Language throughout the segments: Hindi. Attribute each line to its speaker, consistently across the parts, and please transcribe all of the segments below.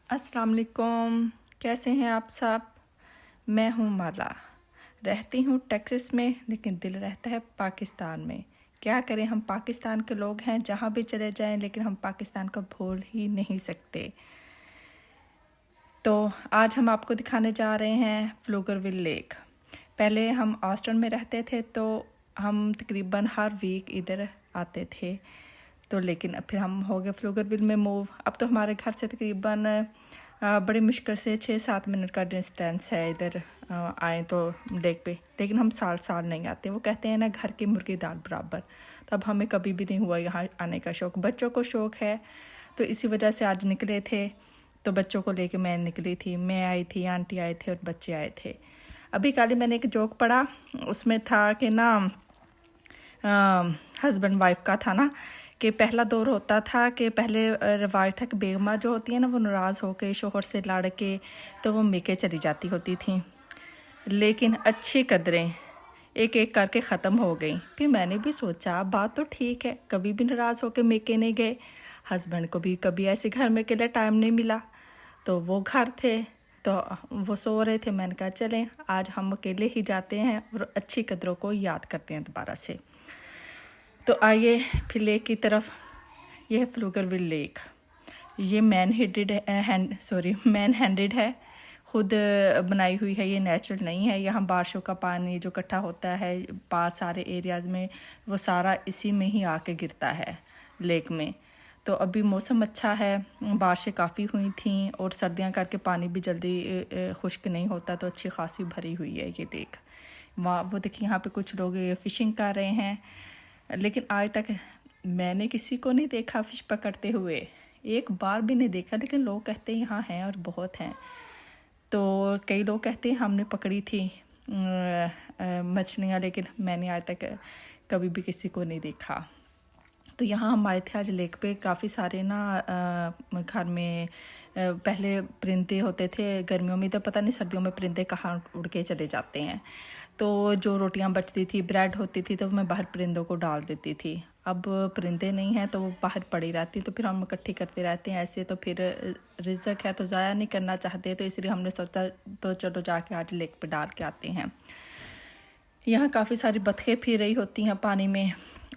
Speaker 1: अस्सलाम वालेकुम। कैसे हैं आप सब। मैं हूँ माला। रहती हूँ टेक्सास में, लेकिन दिल रहता है पाकिस्तान में। क्या करें, हम पाकिस्तान के लोग हैं, जहाँ भी चले जाएं, लेकिन हम पाकिस्तान को भूल ही नहीं सकते। तो आज हम आपको दिखाने जा रहे हैं फ्लूगरविल लेक। पहले हम ऑस्टन में रहते थे, तो हम तकरीबन हर वीक इधर आते थे। तो लेकिन फिर हम हो गए फ्लूगरविल में मूव। अब तो हमारे घर से तकरीबन बड़ी मुश्किल से 6-7 मिनट का डिस्टेंस है इधर आए तो लेक पे। लेकिन हम साल साल नहीं आते। वो कहते हैं ना, घर की मुर्गी दाल बराबर। तो अब हमें कभी भी नहीं हुआ यहाँ आने का शौक़। बच्चों को शौक़ है, तो इसी वजह से आज निकले थे। तो बच्चों को लेके मैं निकली थी। मैं आई थी, आंटी आए थे और बच्चे आए थे। अभी कल मैंने एक जोक पढ़ा, उसमें था कि ना हस्बैंड वाइफ का था ना, कि पहला दौर होता था कि पहले रिवाज था कि बेगमा जो होती है ना, वो नाराज़ होके शोहर से लड़ के तो वो मेके चली जाती होती थी। लेकिन अच्छी कदरें एक एक करके ख़त्म हो गई। फिर मैंने भी सोचा बात तो ठीक है, कभी भी नाराज़ होके मेके नहीं गए। हस्बैंड को भी कभी ऐसे घर में के लिए टाइम नहीं मिला, तो वो घर थे, तो वो सो रहे थे। मैंने कहा चलें आज हम अकेले ही जाते हैं और अच्छी कदरों को याद करते हैं दोबारा से। तो आइए फिर लेक की तरफ। यह है फ्लूगरविल लेक। ये मैन हैंडेड है, खुद बनाई हुई है। ये नेचुरल नहीं है। यहाँ बारिशों का पानी जो इकट्ठा होता है पास सारे एरियाज़ में, वो सारा इसी में ही आके गिरता है लेक में। तो अभी मौसम अच्छा है, बारिशें काफ़ी हुई थी और सर्दियाँ करके पानी भी जल्दी खुश्क नहीं होता, तो अच्छी खासी भरी हुई है ये लेक। वहाँ वो देखिए, यहाँ पे कुछ लोग फ़िशिंग कर रहे हैं, लेकिन आज तक मैंने किसी को नहीं देखा फ़िश पकड़ते हुए, एक बार भी नहीं देखा। लेकिन लोग कहते हैं यहाँ हैं और बहुत हैं। तो कई लोग कहते हैं हमने पकड़ी थी मछलियाँ, लेकिन मैंने आज तक कभी भी किसी को नहीं देखा। तो यहाँ हम आए थे आज लेक पे। काफ़ी सारे ना घर में पहले परिंदे होते थे गर्मियों में, तो पता नहीं सर्दियों में परिंदे कहाँ उड़ के चले जाते हैं। तो जो रोटियां बचती थी, ब्रेड होती थी, तो मैं बाहर परिंदों को डाल देती थी। अब परिंदे नहीं हैं तो वो बाहर पड़ी रहती, तो फिर हम इकट्ठी करते रहते हैं ऐसे। तो फिर रिज़्क है तो ज़ाया नहीं करना चाहते, तो इसलिए हमने सोचा तो चलो जाके आज लेक पे डाल के आते हैं। यहाँ काफ़ी सारी बतखें फिर रही होती हैं पानी में,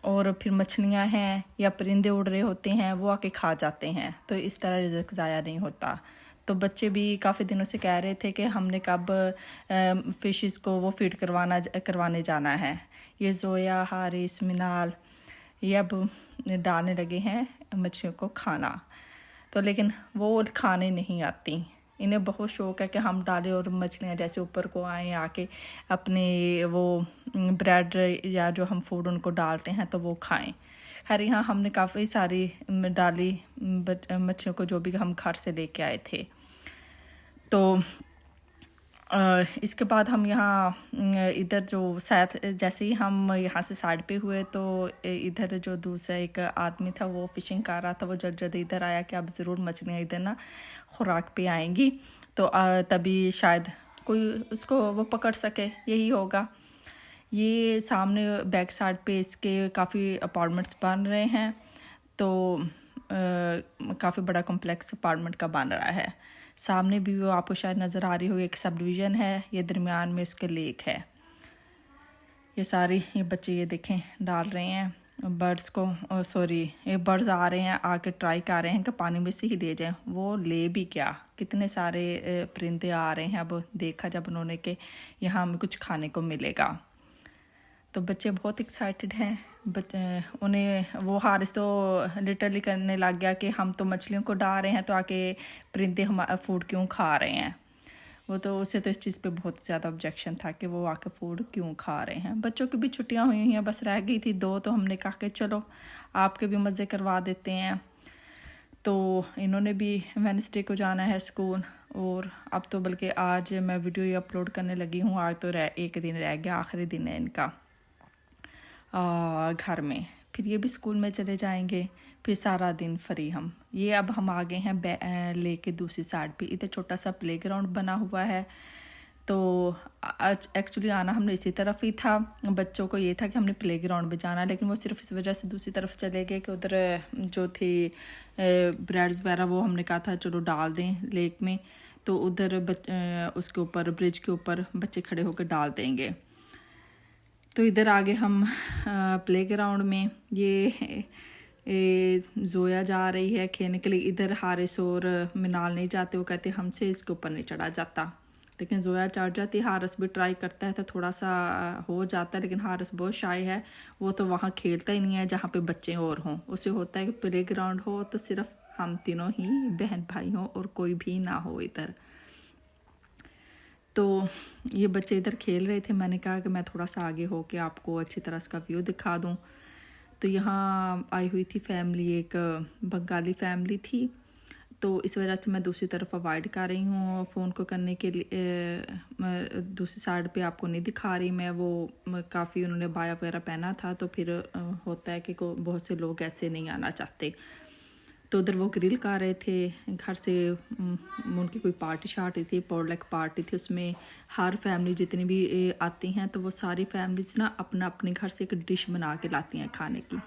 Speaker 1: और फिर मछलियाँ हैं या परिंदे उड़ रहे होते हैं, वो आके खा जाते हैं। तो इस तरह रिज़्क ज़ाया नहीं होता। तो बच्चे भी काफ़ी दिनों से कह रहे थे कि हमने कब फ़िशेस को वो फीड करवाने जाना है। ये ज़ोया, हारिस, मिनाल ये अब डालने लगे हैं मछलियों को खाना। तो लेकिन वो खाने नहीं आती। इन्हें बहुत शौक़ है कि हम डालें और मछलियाँ जैसे ऊपर को आएँ, आके अपने वो ब्रेड या जो हम फूड उनको डालते हैं तो वो खाएं। खैर यहाँ हमने काफ़ी सारी डाली मछलियों को, जो भी हम घर से लेके आए थे। तो इसके बाद हम यहाँ इधर जो साथ जैसे ही हम यहाँ से साइड पे हुए, तो इधर जो दूसरा एक आदमी था वो फ़िशिंग कर रहा था। वो जल्द जल्द इधर आया कि अब ज़रूर मछलियाँ इधर ना खुराक पे आएंगी, तो तभी शायद कोई उसको वो पकड़ सके, यही होगा। ये सामने बैक साइड पे इसके काफ़ी अपार्टमेंट्स बन रहे हैं। तो काफ़ी बड़ा कॉम्प्लेक्स अपार्टमेंट का बन रहा है। सामने भी वो आपको शायद नज़र आ रही हो, एक सब डिवीज़न है, ये दरमियान में उसके लेक है। ये सारी ये बच्चे ये देखें डाल रहे हैं बर्ड्स को, सॉरी ये बर्ड्स आ रहे हैं, आके ट्राई कर रहे हैं कि पानी में से ही ले जाएं। वो ले भी क्या, कितने सारे परिंदे आ रहे हैं। अब देखा जब उन्होंने कि यहाँ हमें कुछ खाने को मिलेगा, तो बच्चे बहुत एक्साइटेड हैं। उन्हें वो हारिस तो लिटरली करने लग गया कि हम तो मछलियों को डाल रहे हैं, तो आके परिंदे हमारा फूड क्यों खा रहे हैं। वो तो उसे तो इस चीज़ पे बहुत ज़्यादा ऑब्जेक्शन था कि वो आके फूड क्यों खा रहे हैं। बच्चों की भी छुट्टियां हुई हैं, बस रह गई थी 2, तो हमने कहा कि चलो आपके भी मज़े करवा देते हैं। तो इन्होंने भी वेडनेसडे को जाना है स्कूल, और अब तो बल्कि आज मैं वीडियो ही अपलोड करने लगी हूँ। आज तो एक दिन रह गया, आखिरी दिन है इनका घर में। फिर ये भी स्कूल में चले जाएंगे, फिर सारा दिन फ्री हम। ये अब हम आ गए हैं लेक के दूसरी साइड पे। इधर छोटा सा प्लेग्राउंड बना हुआ है, तो आज एक्चुअली आना हमने इसी तरफ ही था। बच्चों को ये था कि हमने प्लेग्राउंड में जाना, लेकिन वो सिर्फ इस वजह से दूसरी तरफ चले गए कि उधर जो थी ब्रेड्स वगैरह वो हमने कहा था चलो डाल दें लेक में, तो उधर उसके ऊपर ब्रिज के ऊपर बच्चे खड़े होकर डाल देंगे। तो इधर आगे हम प्लेग्राउंड में ये जोया जा रही है खेलने के लिए। इधर हारिस और मिनाल नहीं जाते, वो कहते हमसे इसके ऊपर नहीं चढ़ा जाता, लेकिन जोया चढ़ जाती है। हारिस भी ट्राई करता है तो थोड़ा सा हो जाता है, लेकिन हारिस बहुत शाय है, वो तो वहाँ खेलता ही नहीं है जहाँ पे बच्चे और हों। उसे होता है कि प्लेग्राउंड हो तो सिर्फ हम तीनों ही बहन भाई हों और कोई भी ना हो इधर। तो ये बच्चे इधर खेल रहे थे, मैंने कहा कि मैं थोड़ा सा आगे हो के आपको अच्छी तरह इसका व्यू दिखा दूँ। तो यहाँ आई हुई थी फैमिली, एक बंगाली फैमिली थी, तो इस वजह से मैं दूसरी तरफ अवॉइड कर रही हूँ फ़ोन को करने के लिए। दूसरी साइड पे आपको नहीं दिखा रही मैं, वो काफ़ी उन्होंने बाया वगैरह पहना था, तो फिर होता है कि बहुत से लोग ऐसे नहीं आना चाहते। तो उधर वो ग्रिल कर रहे थे घर से, उनकी कोई पार्टी शार्टी थी, पोडलैक पार्टी थी, उसमें हर फैमिली जितनी भी आती हैं तो वो सारी फैमिलीज ना अपना अपने घर से एक डिश बना के लाती हैं खाने की।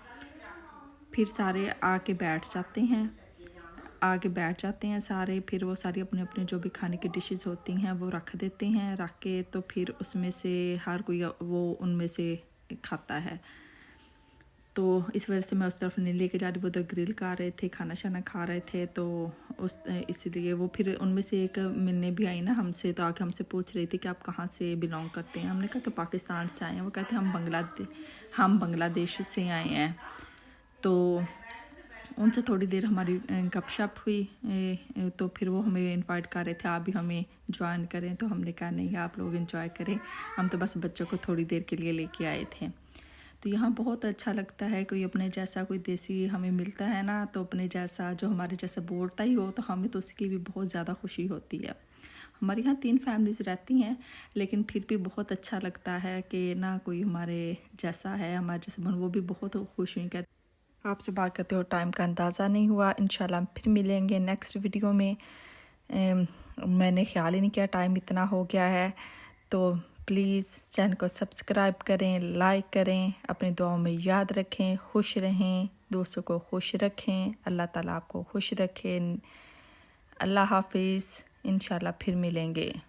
Speaker 1: फिर सारे आके बैठ जाते हैं सारे, फिर वो सारी अपने अपने जो भी खाने की डिशेस होती हैं वो रख देते हैं, रख के तो फिर उसमें से हर कोई वो उनमें से खाता है। तो इस वजह से मैं उस तरफ नहीं लेके जा रही, वो उधर ग्रिल कर रहे थे, खाना शाना खा रहे थे, तो इसलिए वो फिर उनमें से एक मिलने भी आई ना हमसे, तो आके हमसे पूछ रही थी कि आप कहाँ से बिलोंग करते हैं। हमने कहा कि पाकिस्तान से आए हैं। वो कहते हैं हम बांग्लादेश से आए हैं। तो उनसे थोड़ी देर हमारी गपशप हुई, तो फिर वो हमें इनवाइट कर रहे थे आप भी हमें ज्वाइन करें, तो हमने कहा नहीं आप लोग इंजॉय करें, हम तो बस बच्चों को थोड़ी देर के लिए लेके आए थे। तो यहाँ बहुत अच्छा लगता है, कोई अपने जैसा कोई देसी हमें मिलता है ना, तो अपने जैसा जो हमारे जैसा बोलता ही हो तो हमें तो उसकी भी बहुत ज़्यादा खुशी होती है। हमारे यहाँ 3 फैमिलीज रहती हैं, लेकिन फिर भी बहुत अच्छा लगता है कि ना कोई हमारे जैसा है, हमारे जैसा वो भी बहुत खुश हुई। कहते आपसे बात करते हो टाइम का अंदाज़ा नहीं हुआ। इंशाल्लाह हम फिर मिलेंगे नेक्स्ट वीडियो में। मैंने ख्याल ही नहीं किया टाइम इतना हो गया है, तो प्लीज़ चैनल को सब्सक्राइब करें, लाइक करें, अपनी दुआओं में याद रखें, खुश रहें, दोस्तों को खुश रखें, अल्लाह ताला आपको खुश रखें। अल्लाह हाफिज़, इंशाल्लाह फिर मिलेंगे।